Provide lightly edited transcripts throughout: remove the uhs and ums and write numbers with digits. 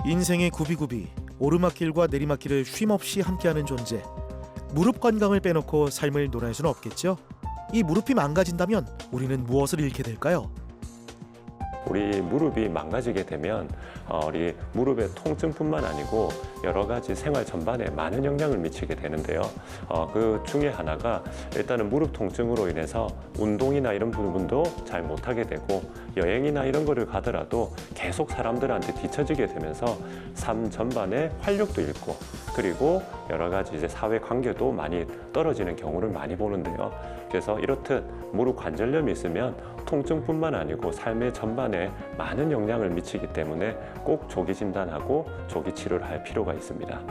인생의 구비구비, 오르막길과 내리막길을 쉼없이 함께하는 존재. 무릎 건강을 빼놓고 삶을 논할 수는 없겠죠. 이 무릎이 망가진다면 우리는 무엇을 잃게 될까요? 우리 무릎이 망가지게 되면 우리 무릎의 통증뿐만 아니고 여러 가지 생활 전반에 많은 영향을 미치게 되는데요. 그 중에 하나가 일단은 무릎 통증으로 인해서 운동이나 이런 부분도 잘 못하게 되고 여행이나 이런 거를 가더라도 계속 사람들한테 뒤처지게 되면서 삶 전반에 활력도 잃고 그리고 여러 가지 이제 사회 관계도 많이 떨어지는 경우를 많이 보는데요. 그래서 이렇듯 무릎 관절염이 있으면 통증뿐만 아니고 삶의 전반에 많은 영향을 미치기 때문에 꼭 조기 진단하고 조기 치료를 할 필요가 있습니다.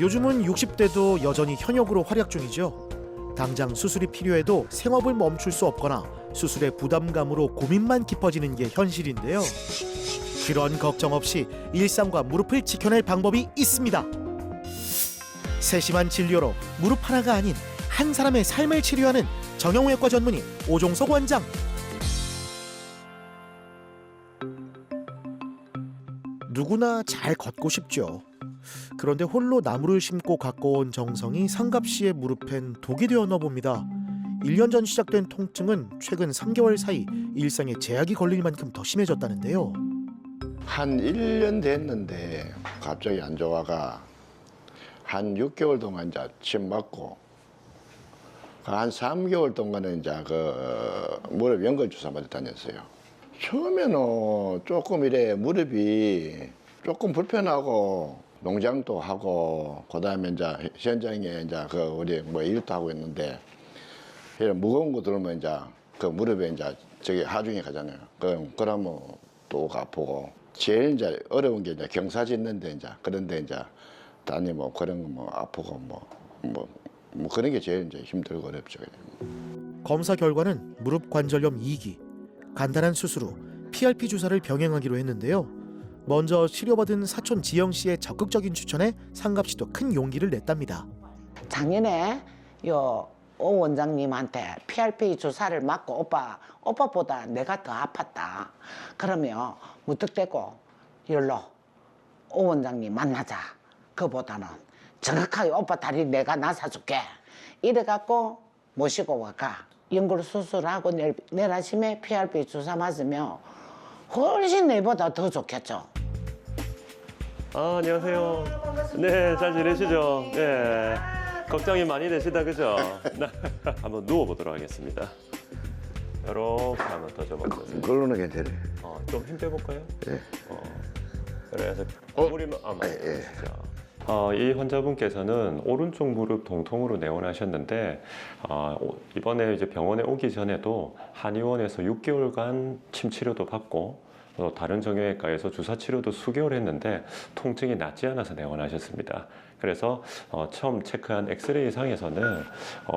요즘은 60대도 여전히 현역으로 활약 중이죠. 당장 수술이 필요해도 생업을 멈출 수 없거나 수술의 부담감으로 고민만 깊어지는 게 현실인데요. 그런 걱정 없이 일상과 무릎을 지켜낼 방법이 있습니다. 세심한 진료로 무릎 하나가 아닌 한 사람의 삶을 치료하는 정형외과 전문의 오종석 원장. 누구나 잘 걷고 싶죠. 그런데 홀로 나무를 심고 가꿔온 정성이 상갑 씨의 무릎엔 독이 되었나 봅니다. 1년 전 시작된 통증은 최근 3개월 사이 일상에 제약이 걸릴 만큼 더 심해졌다는데요. 한 1년 됐는데 갑자기 안 좋아가 한 6개월 동안 이제 침 맞고 한 3개월 동안은 이제 무릎 연골 주사 맞아 다녔어요. 처음에는 조금 이래 무릎이 조금 불편하고 농장도 하고 그다음에 이제 현장에 이제 우리 뭐 일도 하고 있는데 이런 무거운 거 들으면 이제 무릎에 이제 저기 하중에 가잖아요. 그러면 또 아프고 제일 이제 어려운 게 이제 경사 짓는데 이제 그런데 이제 다니면 그런 거 뭐 아프고 뭐 그런 게 제일 이제 힘들고 어렵죠. 검사 결과는 무릎 관절염 2기. 간단한 수술 후 PRP 주사를 병행하기로 했는데요. 먼저 치료받은 사촌 지영 씨의 적극적인 추천에 상갑 씨도 큰 용기를 냈답니다. 작년에 오 원장님한테 PRP 주사를 맞고 오빠보다 내가 더 아팠다. 그러면 무턱대고 열로 오 원장님 만나자. 그보다는 정확하게 오빠 다리 내가 나사줄게. 이래갖고 모시고 와가. 연골 수술하고 내일 아침에 PRP 주사 맞으면 훨씬 내보다 더 좋겠죠. 안녕하세요. 네, 잘 지내시죠? 네. 걱정이 많이 되시다, 그죠? 한번 누워보도록 하겠습니다. 이렇게 한번 더 접어보세요. 그걸로는 괜찮아요. 좀 힘빼볼까요? 네. 그래서 무리만 예. 이 환자분께서는 오른쪽 무릎 동통으로 내원하셨는데 이번에 이제 병원에 오기 전에도 한의원에서 6개월간 침 치료도 받고 또 다른 정형외과에서 주사 치료도 수개월 했는데 통증이 낫지 않아서 내원하셨습니다. 그래서 처음 체크한 엑스레이 상에서는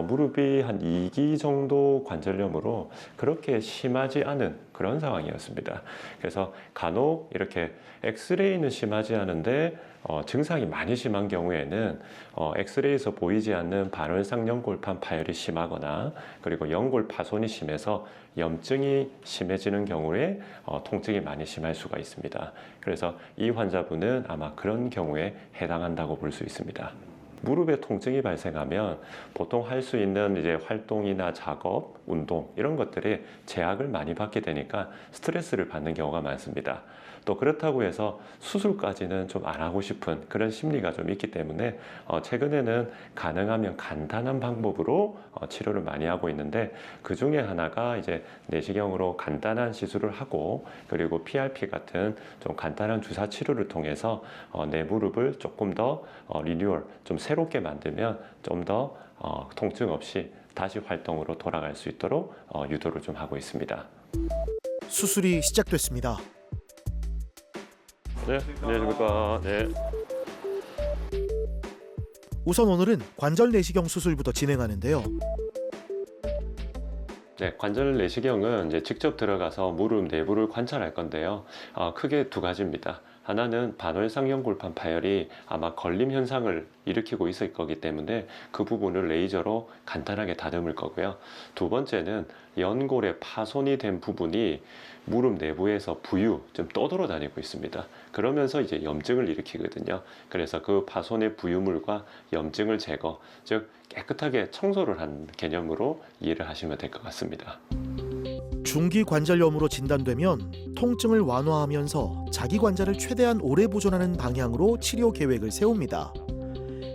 무릎이 한 2기 정도 관절염으로 그렇게 심하지 않은 그런 상황이었습니다. 그래서 간혹 이렇게 엑스레이는 심하지 않은데 증상이 많이 심한 경우에는 엑스레이에서 보이지 않는 반월상 연골판 파열이 심하거나 그리고 연골 파손이 심해서 염증이 심해지는 경우에 통증이 많이 심할 수가 있습니다. 그래서 이 환자분은 아마 그런 경우에 해당한다고 볼 수 있습니다. 무릎에 통증이 발생하면 보통 할 수 있는 이제 활동이나 작업, 운동 이런 것들이 제약을 많이 받게 되니까 스트레스를 받는 경우가 많습니다. 또 그렇다고 해서 수술까지는 좀 안 하고 싶은 그런 심리가 좀 있기 때문에 최근에는 가능하면 간단한 방법으로 치료를 많이 하고 있는데 그 중에 하나가 이제 내시경으로 간단한 시술을 하고 그리고 PRP 같은 좀 간단한 주사 치료를 통해서 내 무릎을 조금 더 리뉴얼, 좀 새롭게 만들면 좀 더 통증 없이 다시 활동으로 돌아갈 수 있도록 유도를 좀 하고 있습니다. 수술이 시작됐습니다. 네, 안녕하십니까. 네. 우선 오늘은 관절 내시경 수술부터 진행하는데요. 네, 관절 내시경은 이제 직접 들어가서 무릎 내부를 관찰할 건데요. 크게 두 가지입니다. 하나는 반월상형골판 파열이 아마 걸림 현상을 일으키고 있을 거기 때문에 그 부분을 레이저로 간단하게 다듬을 거고요. 두 번째는 연골에 파손이 된 부분이 무릎 내부에서 부유, 좀 떠돌아다니고 있습니다. 그러면서 이제 염증을 일으키거든요. 그래서 그 파손의 부유물과 염증을 제거, 즉 깨끗하게 청소를 한 개념으로 이해를 하시면 될 것 같습니다. 중기 관절염으로 진단되면 통증을 완화하면서 자기 관절을 최대한 오래 보존하는 방향으로 치료 계획을 세웁니다.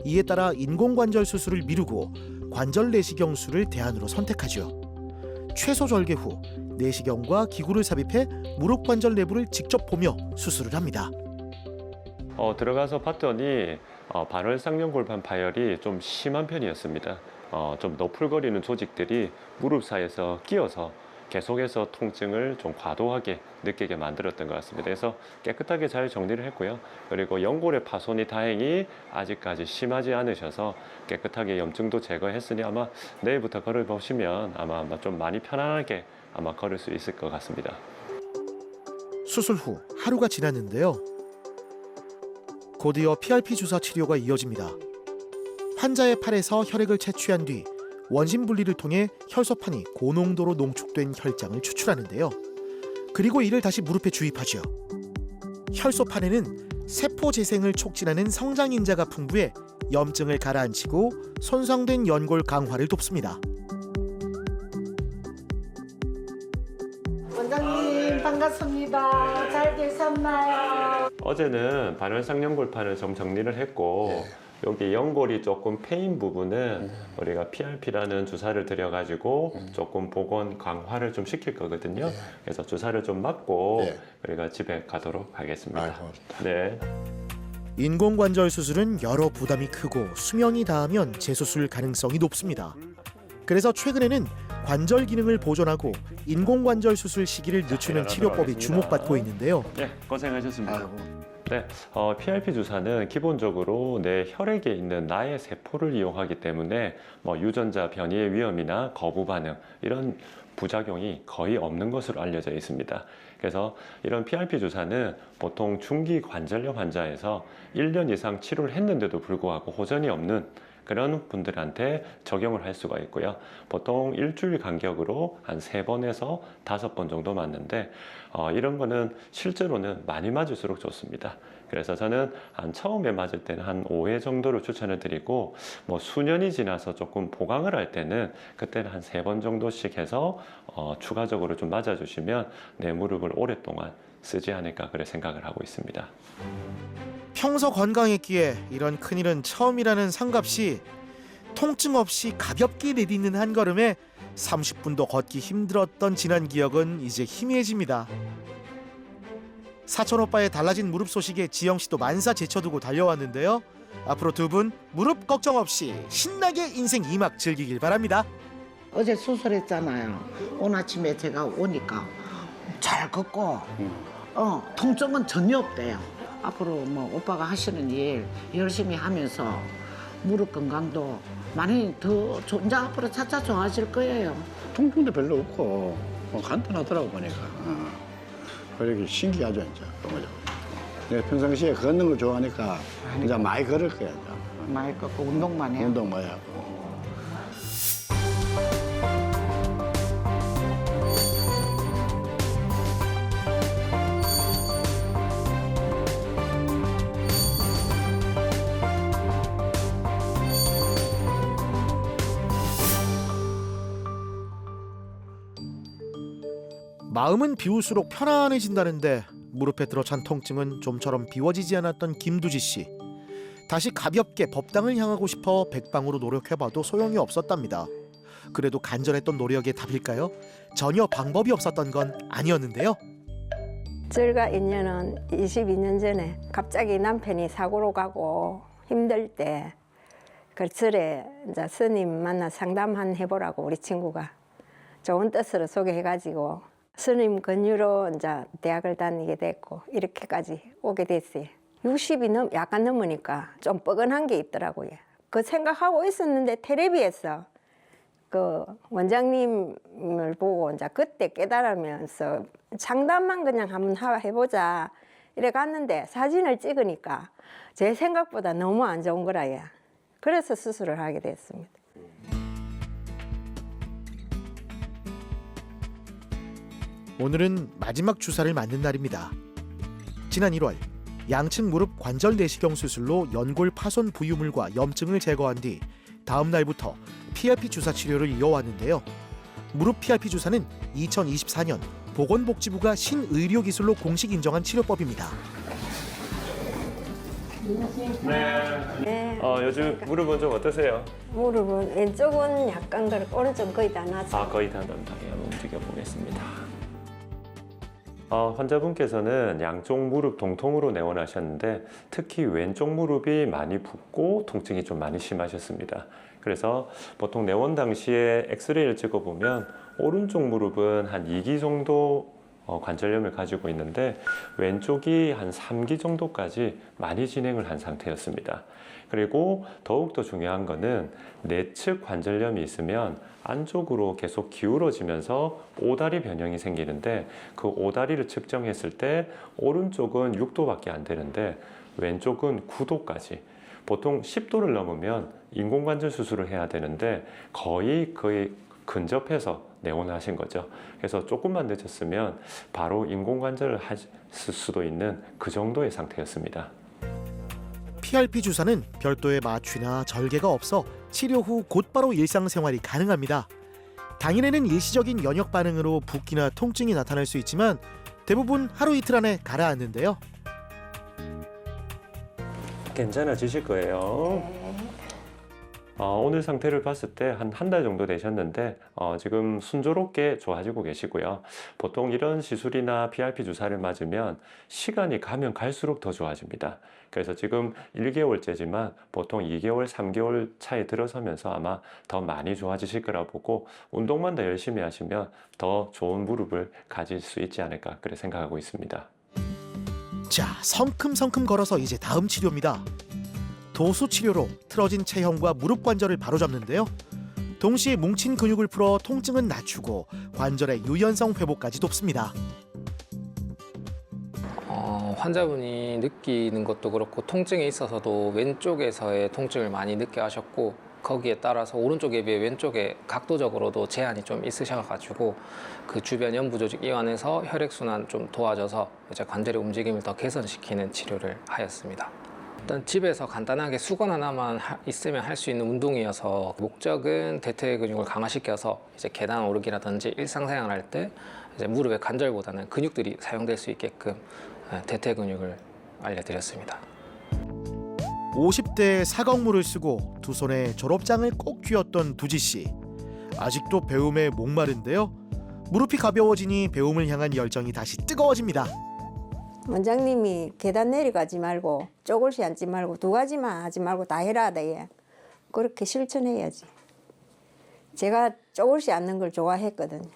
이에 따라 인공관절 수술을 미루고 관절 내시경술을 대안으로 선택하죠. 최소 절개 후 내시경과 기구를 삽입해 무릎 관절 내부를 직접 보며 수술을 합니다. 들어가서 봤더니 반월상형골판 파열이 좀 심한 편이었습니다. 좀 너풀거리는 조직들이 무릎 사이에서 끼어서 계속해서 통증을 좀 과도하게 느끼게 만들었던 것 같습니다. 그래서 깨끗하게 잘 정리를 했고요. 그리고 연골의 파손이 다행히 아직까지 심하지 않으셔서 깨끗하게 염증도 제거했으니 아마 내일부터 걸어보시면 아마 좀 많이 편안하게 아마 걸을 수 있을 것 같습니다. 수술 후 하루가 지났는데요. 곧이어 PRP 주사 치료가 이어집니다. 환자의 팔에서 혈액을 채취한 뒤 원심 분리를 통해 혈소판이 고농도로 농축된 혈장을 추출하는데요. 그리고 이를 다시 무릎에 주입하죠. 혈소판에는 세포 재생을 촉진하는 성장인자가 풍부해 염증을 가라앉히고 손상된 연골 강화를 돕습니다. 원장님 반갑습니다. 잘 계셨나요? 어제는 반월상형골판을 좀 정리를 했고 여기 연골이 조금 패인 부분은 우리가 PRP라는 주사를 들여가지고 조금 복원 강화를 좀 시킬 거거든요. 그래서 주사를 좀 맞고 우리가 집에 가도록 하겠습니다. 네. 인공관절 수술은 여러 부담이 크고 수명이 닿으면 재수술 가능성이 높습니다. 그래서 최근에는 관절 기능을 보존하고 인공관절 수술 시기를 늦추는 치료법이 주목받고 있는데요. 네, 고생하셨습니다. 네, PRP 주사는 기본적으로 내 혈액에 있는 나의 세포를 이용하기 때문에 유전자 변이의 위험이나 거부 반응 이런 부작용이 거의 없는 것으로 알려져 있습니다. 그래서 이런 PRP 주사는 보통 중기 관절염 환자에서 1년 이상 치료를 했는데도 불구하고 호전이 없는 그런 분들한테 적용을 할 수가 있고요. 보통 일주일 간격으로 한 3번에서 5번 정도 맞는데 이런 거는 실제로는 많이 맞을수록 좋습니다. 그래서 저는 처음에 맞을 때는 한 5회 정도를 추천을 드리고 수년이 지나서 조금 보강을 할 때는 그때는 한 3번 정도씩 해서 추가적으로 좀 맞아주시면 내 무릎을 오랫동안 쓰지 않을까 그래 생각을 하고 있습니다. 평소 건강했기에 이런 큰일은 처음이라는 상갑씨, 통증 없이 가볍게 내딛는 한 걸음에 30분도 걷기 힘들었던 지난 기억은 이제 희미해집니다. 사촌 오빠의 달라진 무릎 소식에 지영 씨도 만사 제쳐두고 달려왔는데요. 앞으로 두 분 무릎 걱정 없이 신나게 인생 2막 즐기길 바랍니다. 어제 수술했잖아요. 오늘 아침에 제가 오니까 잘 걷고 통증은 전혀 없대요. 앞으로 오빠가 하시는 일 열심히 하면서 무릎 건강도 많이 더 이제 앞으로 차차 좋아질 거예요. 통증도 별로 없고 간단하더라고 보니까. 그러기 신기하죠 진짜. 내가 평상시에 걷는 걸 좋아하니까 이제 많이 걸을 거야. 이제. 많이 걷고 운동만 해요. 운동 많이 하고. 마음은 비울수록 편안해진다는데 무릎에 들어찬 통증은 좀처럼 비워지지 않았던 김두지 씨. 다시 가볍게 법당을 향하고 싶어 백방으로 노력해봐도 소용이 없었답니다. 그래도 간절했던 노력의 답일까요? 전혀 방법이 없었던 건 아니었는데요. 저희가 인연은 22년 전에 갑자기 남편이 사고로 가고 힘들 때 그 절에 이제 스님 만나 상담 한 해보라고 우리 친구가 좋은 뜻으로 소개해가지고 스님 권유로 이제 대학을 다니게 됐고 이렇게까지 오게 됐어요. 60이 약간 넘으니까 좀 뻐근한 게 있더라고요. 그 생각하고 있었는데 텔레비에서 그 원장님을 보고 이제 그때 깨달으면서 상담만 그냥 한번 해보자 이래 갔는데 사진을 찍으니까 제 생각보다 너무 안 좋은 거라 예. 그래서 수술을 하게 됐습니다. 오늘은 마지막 주사를 맞는 날입니다. 지난 1월 양측 무릎 관절 내시경 수술로 연골 파손 부유물과 염증을 제거한 뒤 다음 날부터 PRP 주사 치료를 이어왔는데요. 무릎 PRP 주사는 2024년 보건복지부가 신의료 기술로 공식 인정한 치료법입니다. 네. 요즘 무릎은 좀 어떠세요? 무릎은 왼쪽은 약간 그렇고 오른쪽은 거의 다 나았어요. 거의 다 난방에 한번 움직여 보겠습니다. 환자분께서는 양쪽 무릎 동통으로 내원하셨는데 특히 왼쪽 무릎이 많이 붓고 통증이 좀 많이 심하셨습니다. 그래서 보통 내원 당시에 엑스레이를 찍어보면 오른쪽 무릎은 한 2기 정도 관절염을 가지고 있는데 왼쪽이 한 3기 정도까지 많이 진행을 한 상태였습니다. 그리고 더욱더 중요한 거는 내측 관절염이 있으면 안쪽으로 계속 기울어지면서 오다리 변형이 생기는데 그 오다리를 측정했을 때 오른쪽은 6도밖에 안 되는데 왼쪽은 9도까지, 보통 10도를 넘으면 인공관절 수술을 해야 되는데 거의 근접해서 내원하신 거죠. 그래서 조금만 늦었으면 바로 인공관절을 하실 수도 있는 그 정도의 상태였습니다. PRP 주사는 별도의 마취나 절개가 없어 치료 후 곧바로 일상생활이 가능합니다. 당일에는 일시적인 면역 반응으로 붓기나 통증이 나타날 수 있지만 대부분 하루 이틀 안에 가라앉는데요. 괜찮아지실 거예요. 오늘 상태를 봤을 때 한 달 정도 되셨는데 지금 순조롭게 좋아지고 계시고요. 보통 이런 시술이나 PRP 주사를 맞으면 시간이 가면 갈수록 더 좋아집니다. 그래서 지금 1개월째지만 보통 2개월, 3개월 차에 들어서면서 아마 더 많이 좋아지실 거라 보고 운동만 더 열심히 하시면 더 좋은 무릎을 가질 수 있지 않을까 그렇게 생각하고 있습니다. 자, 성큼성큼 걸어서 이제 다음 치료입니다. 도수 치료로 틀어진 체형과 무릎 관절을 바로잡는데요. 동시에 뭉친 근육을 풀어 통증은 낮추고 관절의 유연성 회복까지 돕습니다. 환자분이 느끼는 것도 그렇고 통증에 있어서도 왼쪽에서의 통증을 많이 느껴 하셨고 거기에 따라서 오른쪽에 비해 왼쪽에 각도적으로도 제한이 좀 있으셔가지고 그 주변 연부 조직 이완해서 혈액순환 좀 도와줘서 이제 관절의 움직임을 더 개선시키는 치료를 하였습니다. 일단 집에서 간단하게 수건 하나만 있으면 할 수 있는 운동이어서 목적은 대퇴 근육을 강화시켜서 이제 계단 오르기라든지 일상생활 할 때 이제 무릎의 관절보다는 근육들이 사용될 수 있게끔 대퇴 근육을 알려드렸습니다. 50대에 사각무를 쓰고 두 손에 졸업장을 꼭 쥐었던 두지 씨. 아직도 배움에 목마른데요. 무릎이 가벼워지니 배움을 향한 열정이 다시 뜨거워집니다. 원장님이 계단 내려가지 말고 쪼글씨 앉지 말고 두 가지만 하지 말고 다 해라 하대. 그렇게 실천해야지. 제가 쪼글씨 앉는 걸 좋아했거든요.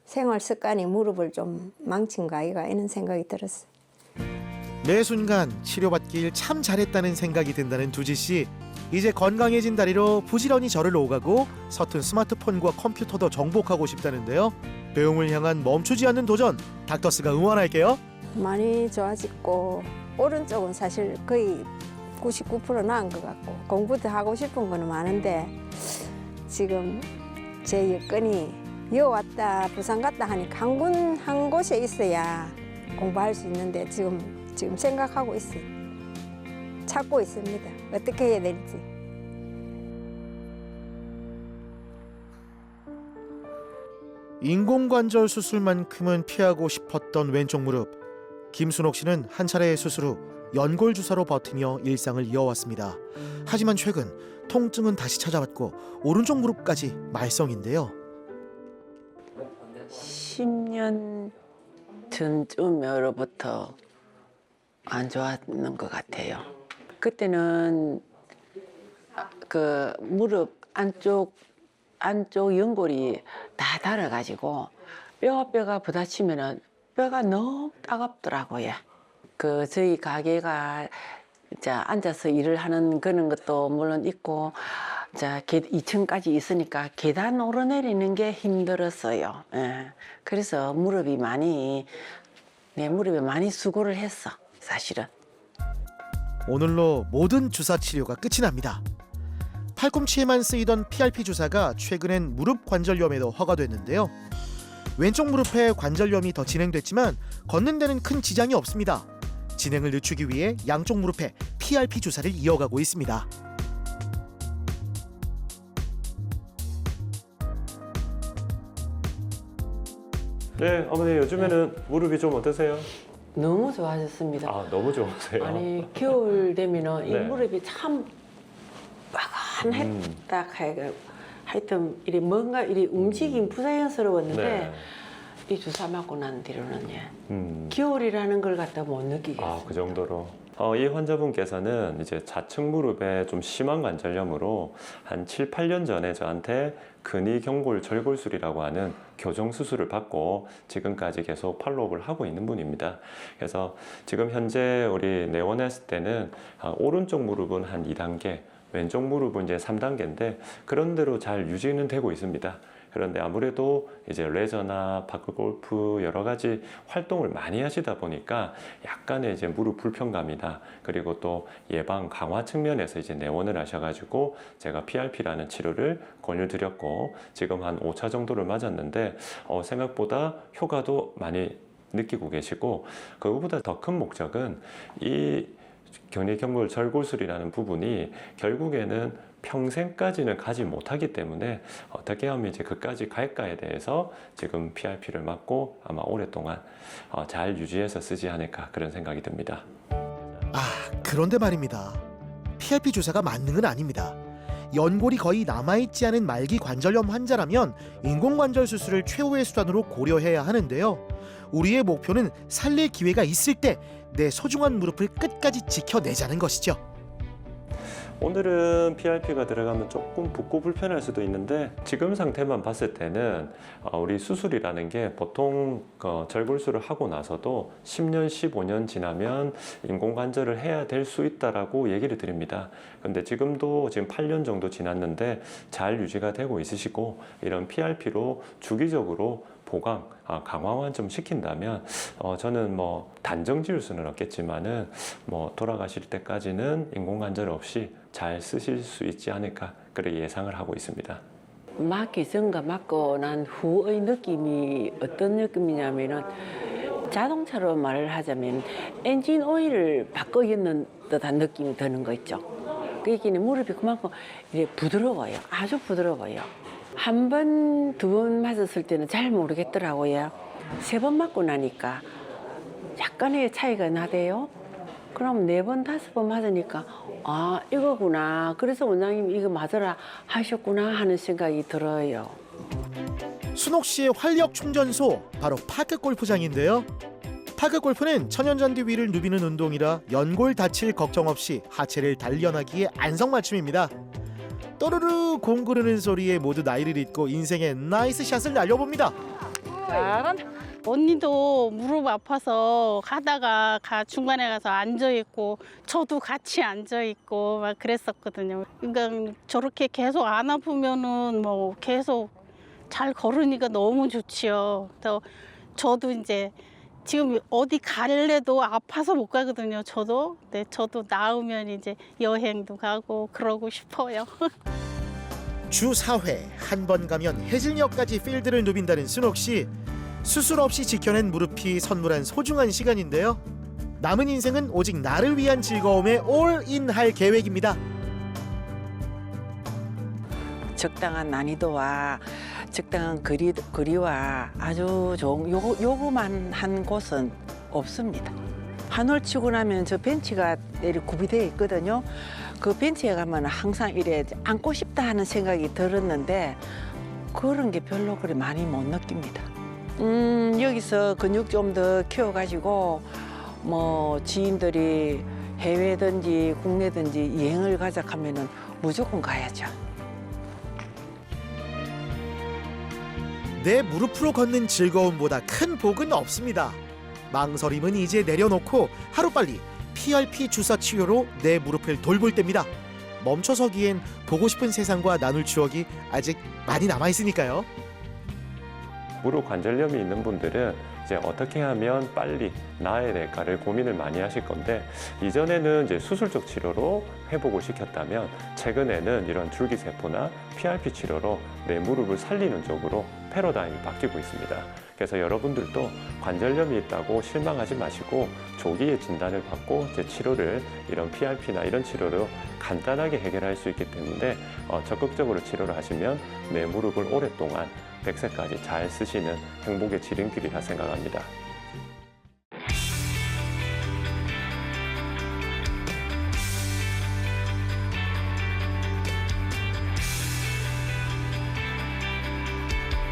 생활 습관이 무릎을 좀 망친 거 아이가 이런 생각이 들었어요. 매 순간 치료받길 참 잘했다는 생각이 든다는 두지 씨. 이제 건강해진 다리로 부지런히 절을 오가고 서툰 스마트폰과 컴퓨터도 정복하고 싶다는데요. 배움을 향한 멈추지 않는 도전, 닥터스가 응원할게요. 많이 좋아졌고 오른쪽은 사실 거의 99% 나은 것 같고 공부도 하고 싶은 거는 많은데 지금 제 여건이 여 왔다 부산 갔다 하니까 한 곳에 있어야 공부할 수 있는데 지금 생각하고 있어요. 찾고 있습니다. 어떻게 해야 될지. 인공관절 수술만큼은 피하고 싶었던 왼쪽 무릎. 김순옥 씨는 한 차례의 수술 후 연골 주사로 버티며 일상을 이어왔습니다. 하지만 최근 통증은 다시 찾아왔고 오른쪽 무릎까지 말썽인데요. 10년 전쯤으로부터 안 좋았는 것 같아요. 그때는 그 무릎 안쪽 연골이 다 닳아가지고 뼈가 부딪히면은 뼈가 너무 따갑더라고요. 그 저희 가게가 이제 앉아서 일을 하는 그런 것도 물론 있고, 자 2층까지 있으니까 계단 오르내리는 게 힘들었어요. 예. 그래서 무릎이 많이 내 무릎에 많이 수고를 했어, 사실은. 오늘로 모든 주사 치료가 끝이 납니다. 팔꿈치에만 쓰이던 PRP 주사가 최근엔 무릎 관절염에도 허가됐는데요. 왼쪽 무릎에 관절염이 더 진행됐지만 걷는 데는 큰 지장이 없습니다. 진행을 늦추기 위해 양쪽 무릎에 PRP 주사를 이어가고 있습니다. 네, 어머니 요즘에는 무릎이 좀 어떠세요? 너무 좋아졌습니다. 아, 너무 좋으세요. 아니 겨울 되면은 이 네. 무릎이 참 빠간했다 하여튼 이리 뭔가 이리 움직임 부자연스러웠는데 네. 이 주사 맞고 난 뒤로는 예. 겨울이라는 걸 갖다 못 느끼겠어요. 아, 그 정도로. 이 환자분께서는 이제 좌측 무릎에 좀 심한 관절염으로 한 7, 8년 전에 저한테 근위경골 절골술이라고 하는 교정 수술을 받고 지금까지 계속 팔로우업을 하고 있는 분입니다. 그래서 지금 현재 우리 내원했을 때는 오른쪽 무릎은 한 2단계, 왼쪽 무릎은 이제 3단계인데 그런 대로 잘 유지는 되고 있습니다. 그런데 아무래도 이제 레저나 파크골프 여러 가지 활동을 많이 하시다 보니까 약간의 이제 무릎 불편감이나 그리고 또 예방 강화 측면에서 이제 내원을 하셔가지고 제가 PRP라는 치료를 권유드렸고 지금 한 5차 정도를 맞았는데 생각보다 효과도 많이 느끼고 계시고 그거보다 더 큰 목적은 이 견위경골 절골술이라는 부분이 결국에는 평생까지는 가지 못하기 때문에 어떻게 하면 이제 그까지 갈까에 대해서 지금 PRP를 맞고 아마 오랫동안 잘 유지해서 쓰지 않을까 그런 생각이 듭니다. 그런데 말입니다. PRP 주사가 만능은 아닙니다. 연골이 거의 남아있지 않은 말기 관절염 환자라면 인공관절 수술을 최후의 수단으로 고려해야 하는데요. 우리의 목표는 살릴 기회가 있을 때 내 소중한 무릎을 끝까지 지켜내자는 것이죠. 오늘은 PRP가 들어가면 조금 붓고 불편할 수도 있는데 지금 상태만 봤을 때는 우리 수술이라는 게 보통 절골술을 하고 나서도 10년, 15년 지나면 인공관절을 해야 될 수 있다라고 얘기를 드립니다. 근데 지금도 지금 8년 정도 지났는데 잘 유지가 되고 있으시고 이런 PRP로 주기적으로 보강, 강화만 좀 시킨다면 저는 뭐 단정 지을 수는 없겠지만은 뭐 돌아가실 때까지는 인공관절 없이 잘 쓰실 수 있지 않을까 그렇게 예상을 하고 있습니다. 맞기 전과 맞고 난 후의 느낌이 어떤 느낌이냐면은 자동차로 말을 하자면 엔진 오일을 바꿔 있는 듯한 느낌이 드는 거 있죠. 그러니까 무릎이 그만큼 이렇게 부드러워요. 아주 부드러워요. 한 번, 두 번 맞았을 때는 잘 모르겠더라고요. 3번 맞고 나니까 약간의 차이가 나대요. 그럼 4번, 5번 맞으니까 아, 이거구나. 그래서 원장님이 이거 맞으라 하셨구나 하는 생각이 들어요. 순옥 씨의 활력 충전소 바로 파크 골프장인데요. 파크 골프는 천연잔디 위를 누비는 운동이라 연골 다칠 걱정 없이 하체를 단련하기에 안성맞춤입니다. 또르르 공 구르는 소리에 모두 나이를 잊고 인생의 나이스 샷을 날려봅니다. 잘한다. 언니도 무릎 아파서 가다가 중간에 가서 앉아 있고 저도 같이 앉아 있고 막 그랬었거든요. 그러니까 저렇게 계속 안 아프면은 뭐 계속 잘 걸으니까 너무 좋지요. 그래서 저도 이제 지금 어디 갈래도 아파서 못 가거든요. 저도. 네, 저도 나으면 이제 여행도 가고 그러고 싶어요. 주 4회 한 번 가면 해질녘까지 필드를 누빈다는 순옥 씨. 수술 없이 지켜낸 무릎이 선물한 소중한 시간인데요. 남은 인생은 오직 나를 위한 즐거움에 올인할 계획입니다. 적당한 난이도와 적당한 거리와 아주 좋은 요거만 한 곳은 없습니다. 한 홀 치고 나면 저 벤치가 내리 구비되어 있거든요. 그 벤치에 가면 항상 이래 앉고 싶다 하는 생각이 들었는데 그런 게 별로 그리 많이 못 느낍니다. 여기서 근육 좀 더 키워가지고 뭐 지인들이 해외든지 국내든지 여행을 가자 하면은 무조건 가야죠. 내 무릎으로 걷는 즐거움보다 큰 복은 없습니다. 망설임은 이제 내려놓고 하루빨리 PRP 주사 치료로 내 무릎을 돌볼 때입니다. 멈춰서기엔 보고 싶은 세상과 나눌 추억이 아직 많이 남아있으니까요. 무릎 관절염이 있는 분들은 이제 어떻게 하면 빨리 나아야 될까를 고민을 많이 하실 건데, 이전에는 이제 수술적 치료로 회복을 시켰다면 최근에는 이런 줄기세포나 PRP 치료로 내 무릎을 살리는 쪽으로 패러다임이 바뀌고 있습니다. 그래서 여러분들도 관절염이 있다고 실망하지 마시고 조기에 진단을 받고 이제 치료를 이런 PRP나 이런 치료로 간단하게 해결할 수 있기 때문에 적극적으로 치료를 하시면 내 무릎을 오랫동안 100세까지 잘 쓰시는 행복의 지름길이라 생각합니다.